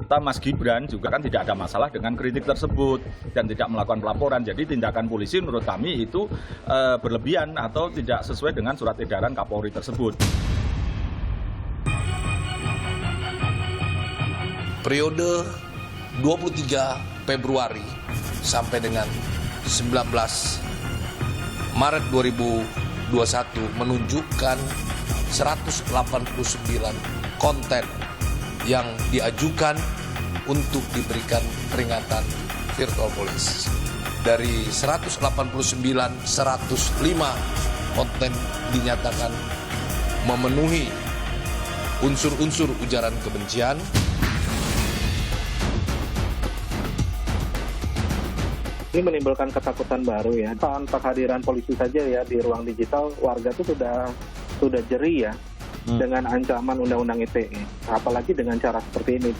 serta Mas Gibran juga kan tidak ada masalah dengan kritik tersebut dan tidak melakukan pelaporan. Jadi tindakan polisi menurut kami itu berlebihan atau tidak sesuai dengan surat edaran Kapolri tersebut. Periode 23 Februari sampai dengan 19 Maret 2021 menunjukkan 189 konten yang diajukan untuk diberikan peringatan virtual police. Dari 189, 105 konten dinyatakan memenuhi unsur-unsur ujaran kebencian. Ini menimbulkan ketakutan baru ya. Tanpa kehadiran polisi saja ya di ruang digital, warga itu sudah jeri ya dengan ancaman Undang-Undang ITE. Apalagi dengan cara seperti ini.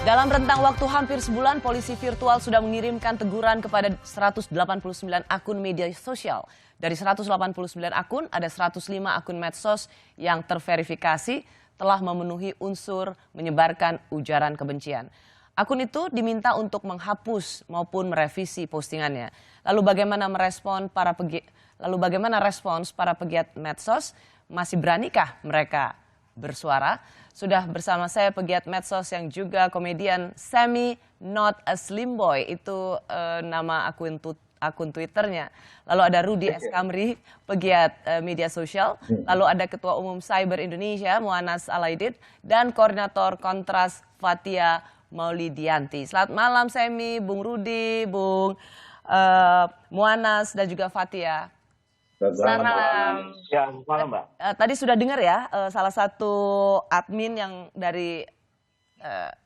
Dalam rentang waktu hampir sebulan, polisi virtual sudah mengirimkan teguran kepada 189 akun media sosial. Dari 189 akun, ada 105 akun medsos yang terverifikasi telah memenuhi unsur menyebarkan ujaran kebencian. Akun itu diminta untuk menghapus maupun merevisi postingannya. Lalu bagaimana respons para pegiat medsos? Masih beranikah mereka bersuara? Sudah bersama saya pegiat medsos yang juga komedian Sammy Not a Slim Boy, itu nama akun Twitternya. Lalu ada Rudy S. Kamri, pegiat media sosial. Lalu ada Ketua Umum Cyber Indonesia, Muanas Alaidit, dan Koordinator Kontras Fathia Maulidianti. Selamat malam Sammy, Bung Rudy, Bung Muanas, dan juga Fathia. Selamat malam. Ya, malam Mbak. Tadi sudah dengar ya, salah satu admin yang dari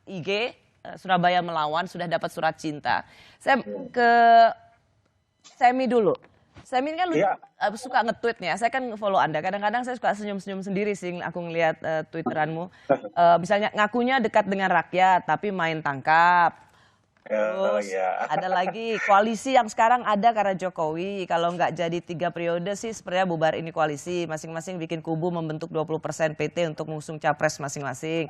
IG Surabaya Melawan sudah dapat surat cinta. Saya ke Sammy dulu. Sammy kan suka nge-tweet nih ya. Saya kan follow Anda. Kadang-kadang saya suka senyum-senyum sendiri sih aku ngelihat Twitteranmu. Misalnya ngakunya dekat dengan rakyat tapi main tangkap. Terus ada lagi koalisi yang sekarang ada karena Jokowi. Kalau nggak jadi 3 periode sih sepertinya bubar ini koalisi. Masing-masing bikin kubu membentuk 20% PT untuk mengusung capres masing-masing.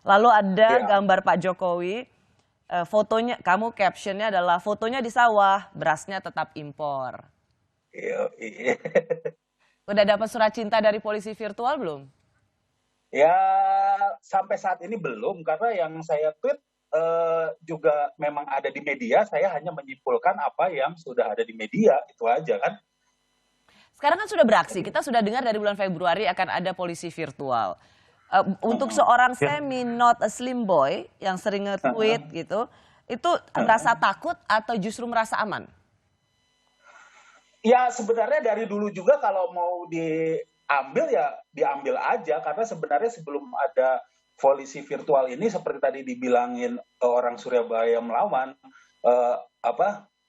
Lalu ada gambar Pak Jokowi. Fotonya, kamu captionnya adalah fotonya di sawah, berasnya tetap impor. Udah dapat surat cinta dari polisi virtual belum? Ya, sampai saat ini belum. Karena yang saya tweet juga memang ada di media, saya hanya menyimpulkan apa yang sudah ada di media, itu aja kan. Sekarang kan sudah beraksi, kita sudah dengar dari bulan Februari akan ada polisi virtual. Untuk seorang Sammy Not a Slim Boy yang sering nge-tweet gitu, itu merasa takut atau justru merasa aman? Ya sebenarnya dari dulu juga kalau mau diambil ya diambil aja, karena sebenarnya sebelum ada polisi virtual ini seperti tadi dibilangin orang Surabaya Melawan,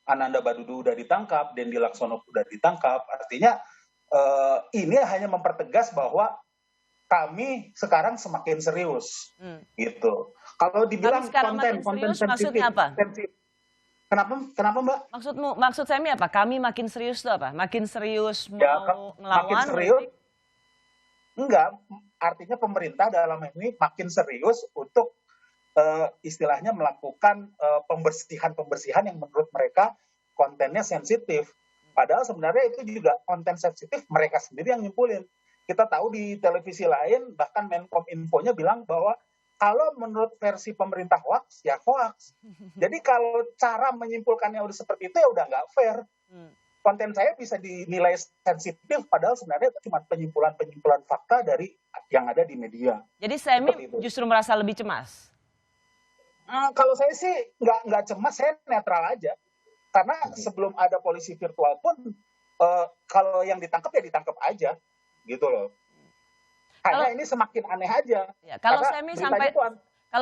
Ananda Badudu udah ditangkap, Dendi Laksono udah ditangkap, artinya ini hanya mempertegas bahwa kami sekarang semakin serius, gitu. Kalau dibilang konten sensitif, maksudnya apa? Kenapa Mbak? Maksud Sammy apa? Kami makin serius itu apa? Makin serius mau ngelawan? Makin serius? Enggak, artinya pemerintah dalam ini makin serius untuk istilahnya melakukan pembersihan yang menurut mereka kontennya sensitif. Padahal sebenarnya itu juga konten sensitif mereka sendiri yang nyimpulin. Kita tahu di televisi lain, bahkan Menkom Infonya bilang bahwa kalau menurut versi pemerintah hoax, ya hoax. Jadi kalau cara menyimpulkannya udah seperti itu ya udah nggak fair. Konten saya bisa dinilai sensitif, padahal sebenarnya itu cuma penyimpulan fakta dari yang ada di media. Jadi Sammy justru merasa lebih cemas? Kalau saya sih nggak cemas, saya netral aja. Karena sebelum ada polisi virtual pun, kalau yang ditangkap ya ditangkap aja. Gitu loh. Hanya ini semakin aneh aja. Ya, kalau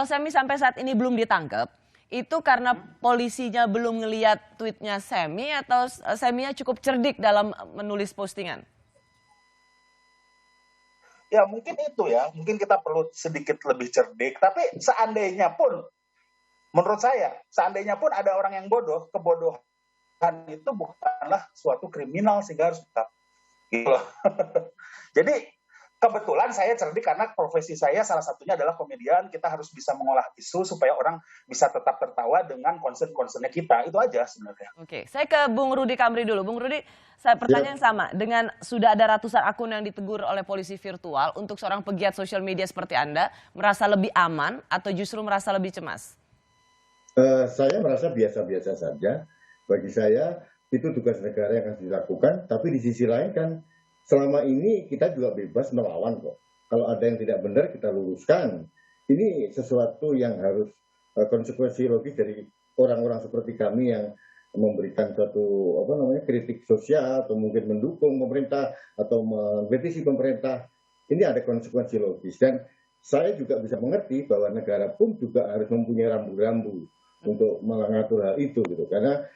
Sammy sampai saat ini belum ditangkap, itu karena polisinya belum ngelihat tweetnya Sammy atau Sammy-nya cukup cerdik dalam menulis postingan? Ya mungkin itu ya, mungkin kita perlu sedikit lebih cerdik. Tapi seandainya pun, menurut saya, seandainya pun ada orang yang bodoh, kebodohan itu bukanlah suatu kriminal sehingga harus tetap gitu loh. Jadi kebetulan saya cerdik karena profesi saya salah satunya adalah komedian. Kita harus bisa mengolah isu supaya orang bisa tetap tertawa dengan concern-concernnya kita. Itu aja sebenarnya. Oke, saya ke Bung Rudi Kamri dulu. Bung Rudi, saya pertanyaan yang sama. Dengan sudah ada ratusan akun yang ditegur oleh polisi virtual, untuk seorang pegiat sosial media seperti Anda, merasa lebih aman atau justru merasa lebih cemas? Saya merasa biasa-biasa saja. Bagi saya, itu tugas negara yang harus dilakukan. Tapi di sisi lain kan, selama ini kita juga bebas melawan kok. Kalau ada yang tidak benar kita luruskan. Ini sesuatu yang harus konsekuensi logis dari orang-orang seperti kami yang memberikan suatu kritik sosial atau mungkin mendukung pemerintah atau mengkritisi pemerintah. Ini ada konsekuensi logis dan saya juga bisa mengerti bahwa negara pun juga harus mempunyai rambu-rambu untuk mengatur hal itu gitu. Karena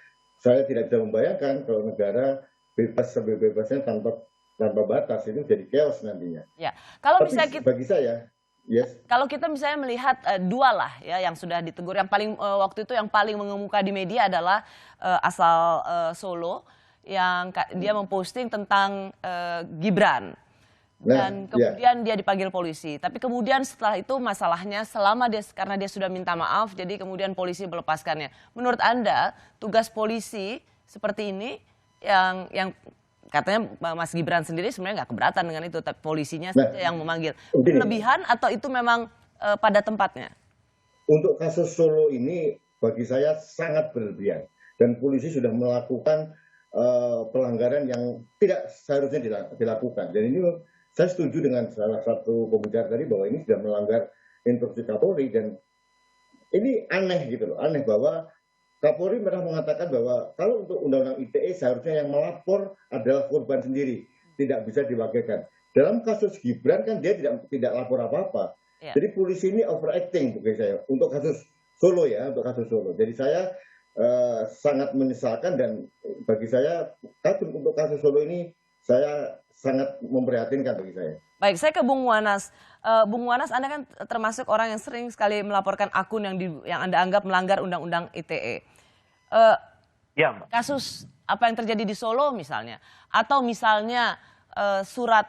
saya tidak bisa membayangkan kalau negara bebas sebebasnya tanpa batas, itu jadi chaos nantinya. Ya, kalau Tapi misalnya kita, bagi saya, yes. kalau kita misalnya melihat dua lah ya yang sudah ditegur, yang paling waktu itu yang paling mengemuka di media adalah asal Solo yang dia memposting tentang Gibran. Dan kemudian dia dipanggil polisi. Tapi kemudian setelah itu masalahnya karena dia sudah minta maaf, jadi kemudian polisi melepaskannya. Menurut Anda, tugas polisi seperti ini yang katanya Mas Gibran sendiri sebenarnya nggak keberatan dengan itu, tapi polisinya saja yang memanggil. Berlebihan atau itu memang pada tempatnya? Untuk kasus Solo ini bagi saya sangat berlebihan. Dan polisi sudah melakukan pelanggaran yang tidak seharusnya dilakukan. Dan ini saya setuju dengan salah satu pembicara tadi bahwa ini sudah melanggar instruksi Kapolri. Dan ini aneh gitu loh, aneh bahwa Kapolri pernah mengatakan bahwa kalau untuk Undang-Undang ITE seharusnya yang melapor adalah korban sendiri, tidak bisa diwakilkan. Dalam kasus Gibran kan dia tidak lapor apa-apa. Ya. Jadi polisi ini overacting bagi saya untuk kasus Solo ya, untuk kasus Solo. Jadi saya sangat menyesalkan dan bagi saya untuk kasus Solo ini saya sangat memprihatinkan bagi saya. Baik, saya ke Bung Muanas. Bung Muanas, Anda kan termasuk orang yang sering sekali melaporkan akun yang Anda anggap melanggar Undang-Undang ITE. Ya, Mbak. Kasus apa yang terjadi di Solo misalnya, atau misalnya surat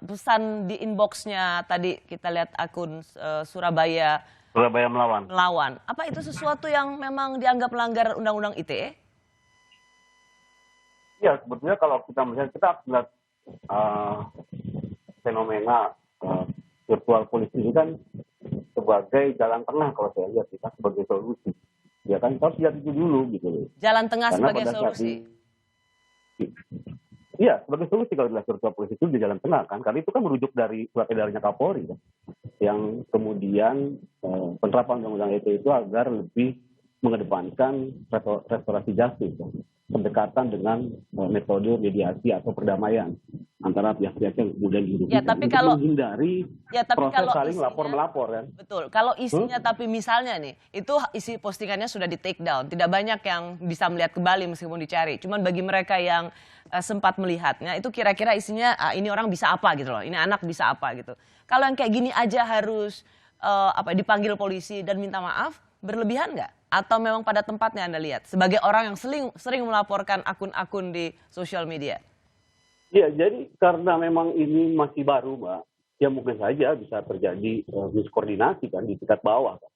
pesan di inboxnya tadi kita lihat akun Surabaya melawan. Apa itu sesuatu yang memang dianggap melanggar Undang-Undang ITE? Ya, sebetulnya kalau kita melihat fenomena virtual polisi ini kan sebagai jalan tengah kalau saya lihat, kita sebagai solusi. Ya kan, kita harus lihat itu dulu gitu loh. Jalan tengah Karena sebagai solusi? Iya, sebagai solusi kalau adalah virtual polisi itu di jalan tengah kan. Karena itu kan merujuk dari surat edarannya Kapolri kan. Yang kemudian penerapan Undang-Undang ITE itu agar lebih mengedepankan restorasi justice kan. Pendekatan dengan metode mediasi atau perdamaian antara pihak-pihak yang kemudian dirugikan. Ya, tapi kalau menghindari proses saling lapor-melapor kan. Betul. Kalau isinya tapi misalnya nih, itu isi postingannya sudah di take down, tidak banyak yang bisa melihat kembali meskipun dicari. Cuman bagi mereka yang sempat melihatnya, itu kira-kira isinya ini orang bisa apa gitu loh, ini anak bisa apa gitu. Kalau yang kayak gini aja harus dipanggil polisi dan minta maaf, berlebihan nggak? Atau memang pada tempatnya Anda lihat sebagai orang yang sering melaporkan akun-akun di sosial media? Ya, jadi karena memang ini masih baru, Mbak, ya mungkin saja bisa terjadi miskoordinasi kan di tingkat bawah, kan.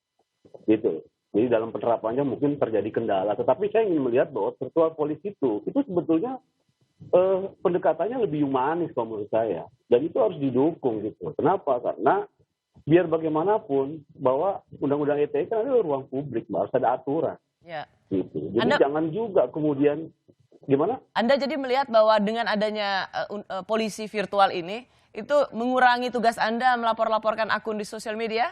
Gitu. Jadi dalam penerapannya mungkin terjadi kendala. Tetapi saya ingin melihat bahwa virtual polisi itu sebetulnya pendekatannya lebih humanis kalau menurut saya. Dan itu harus didukung gitu. Kenapa? Karena biar bagaimanapun bahwa Undang-Undang ITE kan adalah ruang publik, harus ada aturan. Ya. Gitu. Jadi jangan juga kemudian gimana? Anda jadi melihat bahwa dengan adanya polisi virtual ini itu mengurangi tugas Anda melapor-laporkan akun di sosial media?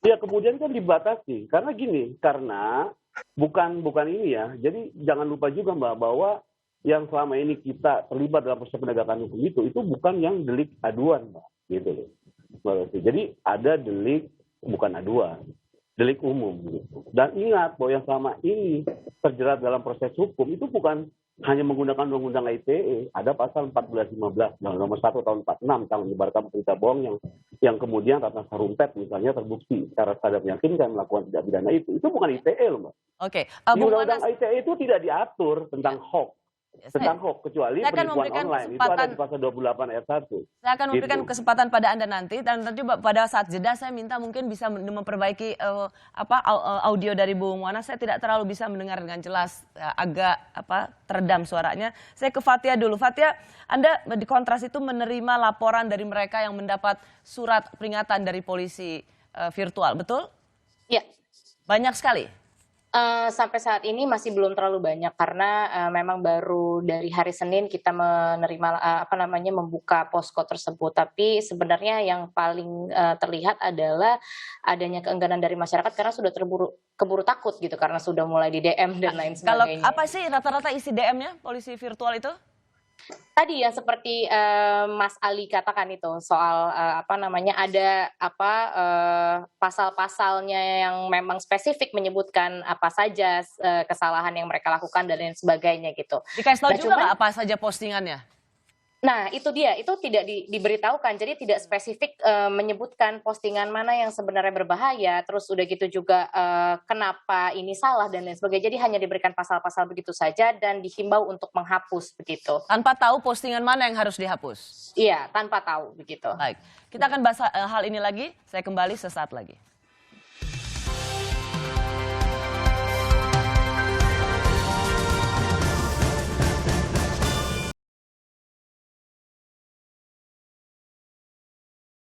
Ya, kemudian kan dibatasi. Karena gini, karena bukan ini ya. Jadi jangan lupa juga Mbak bahwa yang selama ini kita terlibat dalam proses penegakan hukum itu bukan yang delik aduan, Mbak. Gitu loh. Jadi ada delik bukan aduan, delik umum gitu. Dan ingat bahwa yang selama ini terjerat dalam proses hukum itu bukan hanya menggunakan undang-undang ITE, ada pasal 1415 nomor 1 tahun 46 tentang menyebarkan berita bohong yang kemudian Ratna Sarumpet misalnya terbukti secara sadar meyakinkan melakukan tindak pidana itu bukan ITE loh, Mbak. Oke, Di Bung undang-undang Monas, ITE itu tidak diatur tentang hoax, kecuali saya akan penipuan memberikan online itu ada kesempatan. di pasal 28 ayat 1. Saya akan memberikan Gitu. kesempatan pada Anda nanti, dan nanti pada saat jeda saya minta mungkin bisa memperbaiki audio dari Bung Monas. Saya tidak terlalu bisa mendengar dengan jelas, agak teredam suaranya. Saya ke Fathia dulu. Fathia, Anda di Kontras itu menerima laporan dari mereka yang mendapat surat peringatan dari polisi virtual, betul? Ya, Banyak sekali. sampai saat ini masih belum terlalu banyak karena memang baru dari hari Senin kita menerima membuka posko tersebut. Tapi sebenarnya yang paling terlihat adalah adanya keengganan dari masyarakat karena sudah keburu takut gitu karena sudah mulai di DM dan lain Kalau sebagainya. apa sih rata-rata isi DM-nya polisi virtual itu? Tadi yang seperti Mas Ali katakan itu soal ada pasal-pasalnya yang memang spesifik menyebutkan apa saja kesalahan yang mereka lakukan dan lain sebagainya gitu. Dikasih tahu Nah, juga cuman- nggak apa saja postingannya? Nah, itu dia, itu tidak diberitahukan, jadi tidak spesifik menyebutkan postingan mana yang sebenarnya berbahaya, terus udah gitu juga kenapa ini salah dan lain sebagainya. Jadi hanya diberikan pasal-pasal begitu saja dan dihimbau untuk menghapus begitu. Tanpa tahu postingan mana yang harus dihapus. Iya, tanpa tahu begitu. Baik, kita akan bahas hal ini lagi. Saya kembali sesaat lagi.